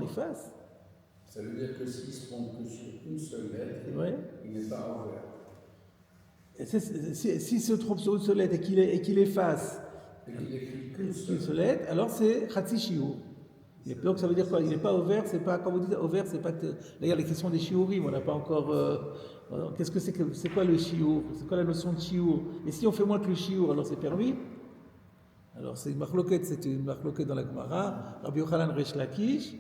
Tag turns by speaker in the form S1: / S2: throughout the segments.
S1: efface.
S2: Ça veut dire que s'il se trompe que sur une seule lettre, il n'est pas ouvert.
S1: S'il se trompe sur une seule lettre et qu'il efface
S2: qu'une
S1: seule lettre, alors c'est Khatsi Shiur. Et donc ça veut dire quoi? Il n'est pas ouvert, c'est pas, comme vous dites, ouvert, c'est pas que. D'ailleurs, les questions des shiurim, on n'a pas encore. Qu'est-ce que c'est quoi le shiur? C'est quoi la notion de shiur? Et si on fait moins que le shiur, alors c'est permis? Alors c'est une marloquette dans la Gemara. Rabbi Yochanan Resh Lakish,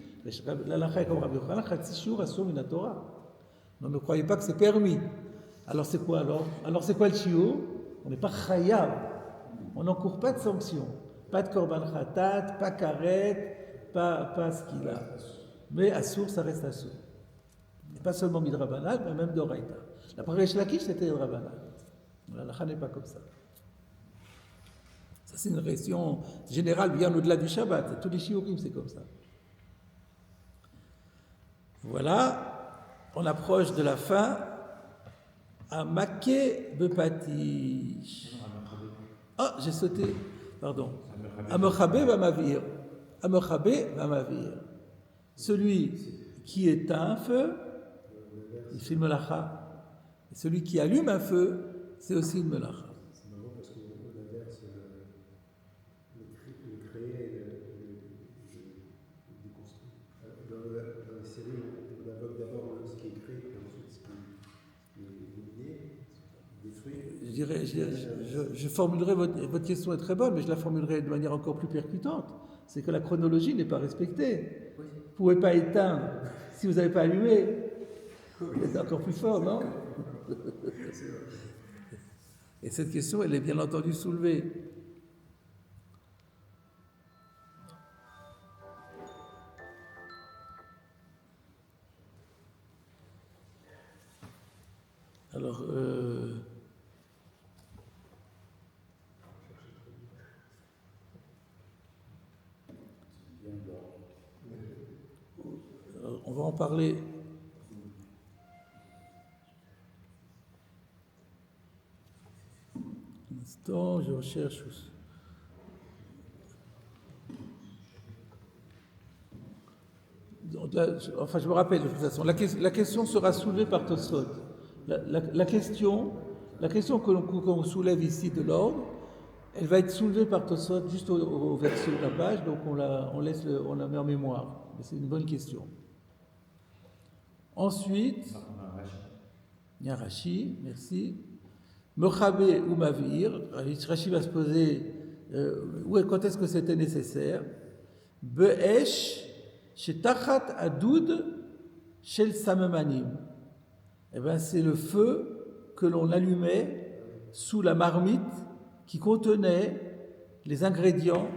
S1: l'alacha comme Rabbi Yochanan, Khatsi Shiur asur min Torah. Non, ne croyez pas que c'est permis. Alors c'est quoi alors? Alors c'est quoi le shiur? On n'est pas chayav. On n'encourt pas de sanctions. Pas de korban khatat, pas karet. Pas ce qu'il a. Mais Assour, ça reste Assour. Et pas seulement Midrabanan, mais même d'Oraïta. La première Shlakish, c'était Midrabanan. La Lacha n'est pas comme ça. Ça, c'est une question générale, bien au-delà du Shabbat. Tous les Shiurim, c'est comme ça. Voilà, on approche de la fin. À Maké Bepatish. Ah, j'ai sauté. Pardon. Amochabé va m'avir. Amochabé va m'avir. Celui qui éteint un feu, il fait une melacha. Et celui qui allume un feu, c'est aussi une melacha.
S3: C'est marrant parce qu'on inverse le créer et le déconstruire. Dans les séries, on invoque d'abord ce qui est créé, puis ensuite ce qui est éliminé, détruit.
S1: Je formulerai votre question est très bonne, mais je la formulerai de manière encore plus percutante. C'est que la chronologie n'est pas respectée. Vous ne pouvez pas éteindre si vous n'avez pas allumé. C'est encore plus fort, non? Et cette question, elle est bien entendu soulevée. Alors, on va en parler. Un instant, je recherche. Enfin, je me rappelle de toute façon. La question sera soulevée par Tosfot. La question que l'on soulève ici de l'ordre, elle va être soulevée par Tosfot juste au verset de la page, donc on la met en mémoire. Mais c'est une bonne question. Ensuite, il y a Rashi, merci. Mechabé ou Mavir, Rashi va se poser quand est-ce que c'était nécessaire. Be'esh, Shetachat Adoud, Shel Samemanim. Eh bien, c'est le feu que l'on allumait sous la marmite qui contenait les ingrédients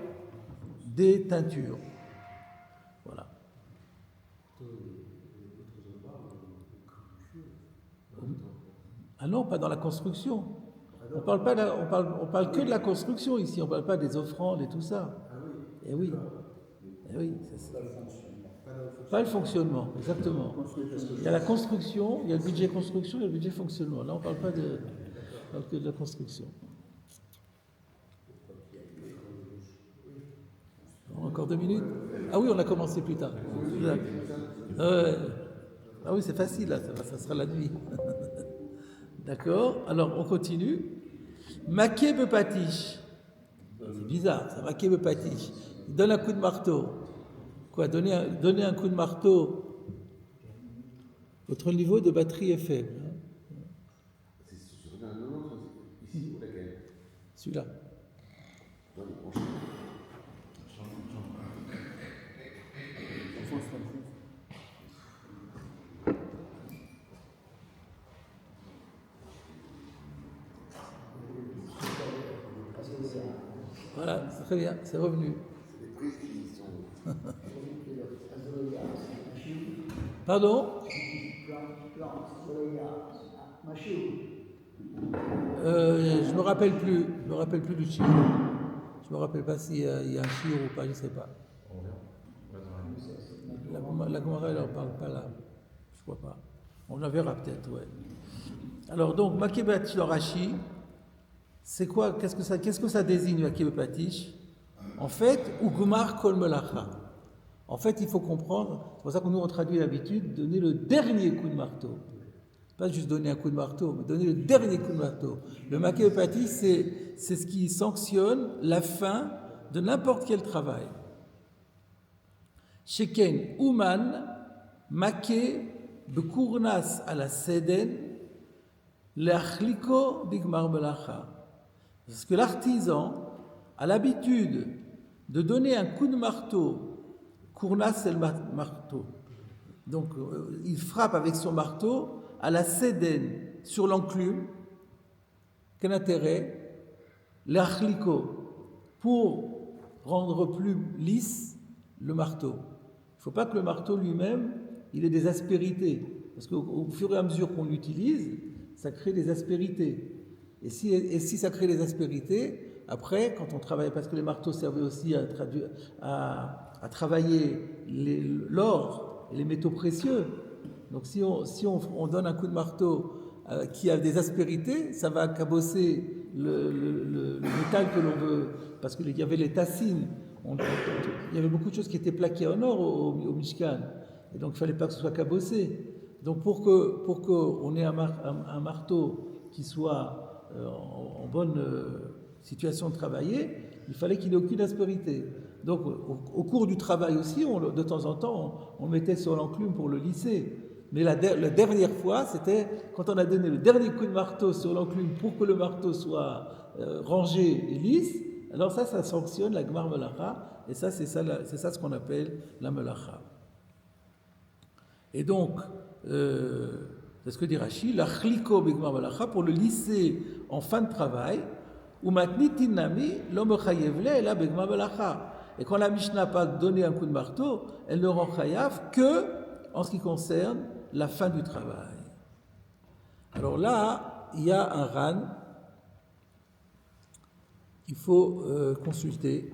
S1: des teintures. Voilà. Ah non, pas dans la construction. On parle que de la construction ici, on ne parle pas des offrandes et tout ça. Eh oui. Eh oui, c'est pas le fonctionnement, exactement. Il y a la construction, il y a le budget construction, il y a le budget fonctionnement. Là, on ne parle pas que de la construction. Encore 2 minutes? Ah oui, on a commencé plus tard. Ah oui, c'est facile, là, ça sera la nuit. D'accord? Alors, on continue. Maké Bepatish. C'est bizarre, ça, Maké Bepatish. Il donne un coup de marteau. Quoi? Donner un coup de marteau. Votre niveau de batterie est faible.
S4: C'est sur un autre, ici ou laquelle?
S1: Celui-là. Voilà, c'est très bien, c'est revenu.
S4: C'est des prises qui sont.
S1: Pardon? Je me rappelle plus du chiot. Je me rappelle pas s'il y a un chiot ou pas, je ne sais pas. La Gemara, elle n'en parle pas là. Je crois pas. On la verra peut-être, ouais. Alors donc, Makébatish Rashi, c'est quoi? Qu'est-ce que ça désigne, Makébatish? En fait, Ugmar Kol Melacha. En fait, il faut comprendre, c'est pour ça que nous on traduit d'habitude, donner le dernier coup de marteau. Pas juste donner un coup de marteau, mais donner le dernier coup de marteau. Le maké pati, c'est ce qui sanctionne la fin de n'importe quel travail. Sheken Uman, maké bekournas à la seden, l'achliko bigmar melacha. Parce que l'artisan a l'habitude de donner un coup de marteau. Kournas, c'est le marteau. Donc, il frappe avec son marteau à la sédène, sur l'enclume. Quel intérêt? L'achliko, pour rendre plus lisse le marteau. Il ne faut pas que le marteau lui-même, il ait des aspérités. Parce qu'au fur et à mesure qu'on l'utilise, ça crée des aspérités. Et si ça crée des aspérités, après, quand on travaille, parce que les marteaux servaient aussi à travailler l'or et les métaux précieux. Donc si on donne un coup de marteau qui a des aspérités, ça va cabosser le métal que l'on veut. Parce qu'il y avait les tassines, il y avait beaucoup de choses qui étaient plaquées en or au Mishkan. Et donc il ne fallait pas que ce soit cabossé. Donc pour qu'on ait un marteau qui soit en bonne situation de travailler, il fallait qu'il n'ait aucune aspérité. Donc au cours du travail aussi, de temps en temps, on le mettait sur l'enclume pour le lisser. Mais la dernière fois, c'était quand on a donné le dernier coup de marteau sur l'enclume pour que le marteau soit rangé et lisse, alors ça sanctionne la Gmar Melacha, et ça, c'est ça ce qu'on appelle la Melacha. Et donc, c'est ce que dit Rashi, la chliko b'gmar melacha, pour le lisser en fin de travail, ou matnitin nami l'homme chayevle et la b'gmar melacha. Et quand la Mishnah n'a pas donné un coup de marteau, elle ne rend chayav que en ce qui concerne la fin du travail. Alors là, il y a un ran qu'il faut consulter.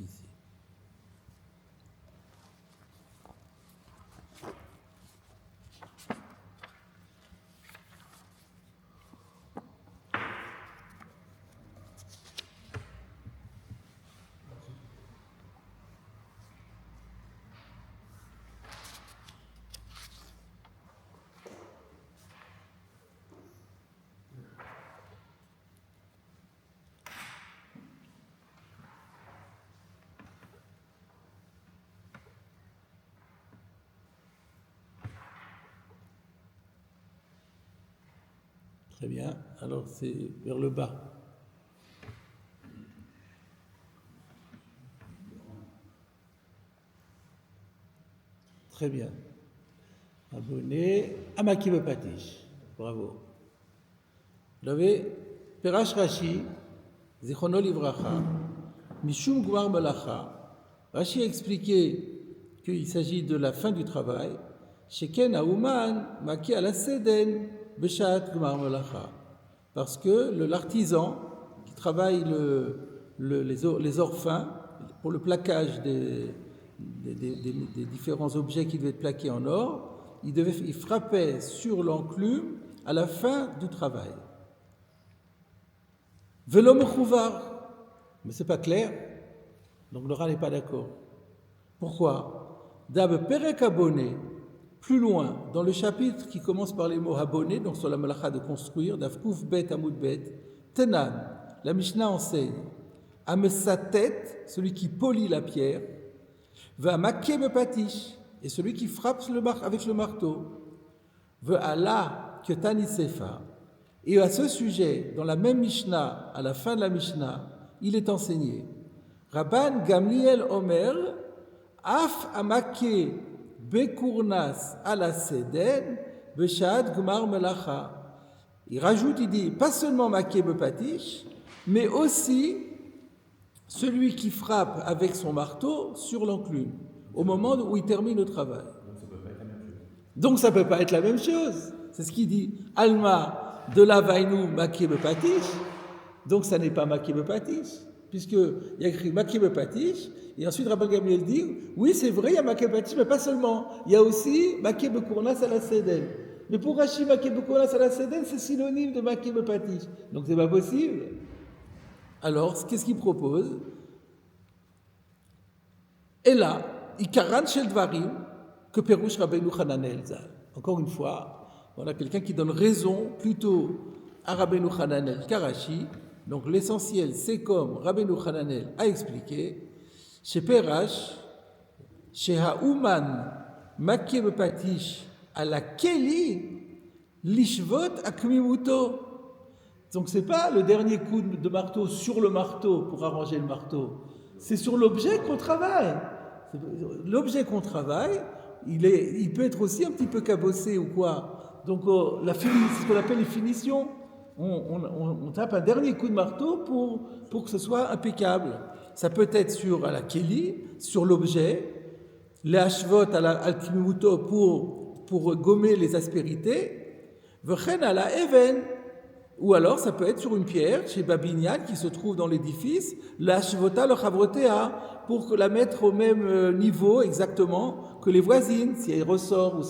S1: Ici. Très bien, alors c'est vers le bas. Très bien. Abonné. Amaki Bepatish. Bravo. Vous avez Perash Rashi, Zichrono Livracha, Mishum Gmar Melacha. Rashi a expliqué qu'il s'agit de la fin du travail. Sheken Aouman, Maki à la Seden, Beshat Gmar Melacha. Parce que l'artisan qui travaille les orphins pour le plaquage des différents objets qui devaient être plaqués en or, il frappait sur l'enclume à la fin du travail. Velo mechouvar, mais c'est pas clair, donc le Ran n'est pas d'accord. Pourquoi? Dab perek abonné, plus loin, dans le chapitre qui commence par les mots abonné, donc sur la malacha de construire, d'afkouf bet amoud bet, tenan, la Mishnah enseigne, amesatet, celui qui polit la pierre, va maké bepatish, et celui qui frappe avec le marteau, va Allah que tani sefa. Et à ce sujet, dans la même Mishnah, à la fin de la Mishnah, il est enseigné, Rabban Gamliel Omer, Af amake bekurnas ala seden beshad gmar melacha. Il rajoute, il dit, pas seulement maké bepatish, mais aussi celui qui frappe avec son marteau sur l'enclume, au moment où il termine le travail. Donc ça ne peut pas être la même chose. C'est ce qu'il dit. Alma de la vainu maké bepatish. Donc ça n'est pas maké bepatish, puisqu'il y a écrit maké bepatish, et ensuite Rabban Gamliel dit, oui c'est vrai, il y a maké bepatish, mais pas seulement. Il y a aussi maké bekurnas ala seden. Mais pour Rashi, maké bekurnas ala seden, c'est synonyme de maké bepatish. Donc c'est pas possible. Alors, qu'est-ce qu'il propose? Et là, Ikaran shel dvarim, que Perush Rabbeinu Hananel Zal. Encore une fois, voilà quelqu'un qui donne raison plutôt à Rabbeinu Hananel qu'à Rashi. Donc l'essentiel, c'est comme Rabbeinu Hananel a expliqué, chez Perash, chez Ha'uman, Maké bepatish, à la Keli, Lishvot Akmimuto. Donc c'est pas le dernier coup de marteau sur le marteau pour arranger le marteau, c'est sur l'objet qu'on travaille. L'objet qu'on travaille, il peut être aussi un petit peu cabossé ou quoi. Donc c'est ce qu'on appelle les finitions. On tape un dernier coup de marteau pour que ce soit impeccable. Ça peut être sur la keli, sur l'objet, les hashvot al kimuto pour gommer les aspérités, v'chen à la even. Ou alors, ça peut être sur une pierre, chez Babinyan, qui se trouve dans l'édifice, la shvota le chavrotea, pour la mettre au même niveau exactement que les voisines. Si elle ressort ou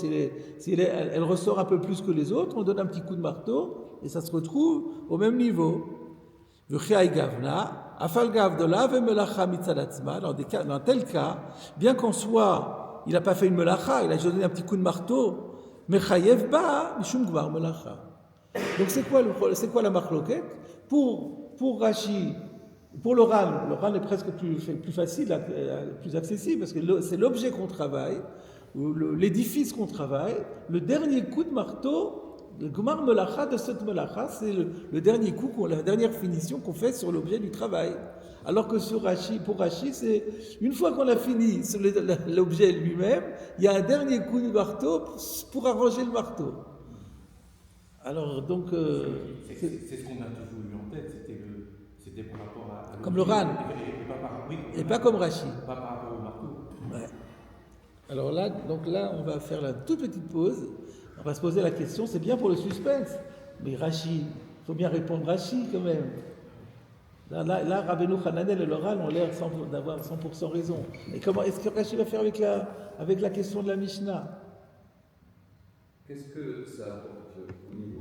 S1: elle ressort un peu plus que les autres, on donne un petit coup de marteau et ça se retrouve au même niveau. Dans tel cas, bien qu'en soit, il n'a pas fait une melacha, il a juste donné un petit coup de marteau, mais chayev ba, mishum gvar melacha. Donc c'est quoi la marloquette? Pour Rashi, pour le Ran est presque plus facile, plus accessible, parce que c'est l'objet qu'on travaille, l'édifice qu'on travaille, le dernier coup de marteau, le Gmar Melacha de cette Melacha, c'est le dernier coup, la dernière finition qu'on fait sur l'objet du travail. Alors que pour Rashi, c'est une fois qu'on a fini sur l'objet lui-même, il y a un dernier coup de marteau pour arranger le marteau. Alors, donc.
S5: C'est ce qu'on a toujours eu en tête, c'était par rapport à.
S1: Comme le Ran. Et pas comme Rashi.
S5: Pas par rapport au marteau.
S1: Ouais. Alors là, on va faire la toute petite pause. On va se poser la question, c'est bien pour le suspense, mais Rashi, il faut bien répondre Rashi quand même. Là Rabbeinu Hananel et le Ran ont l'air d'avoir 100% raison. Et comment est-ce que Rashi va faire avec la question de la Mishnah?
S4: Qu'est-ce que ça apporte au niveau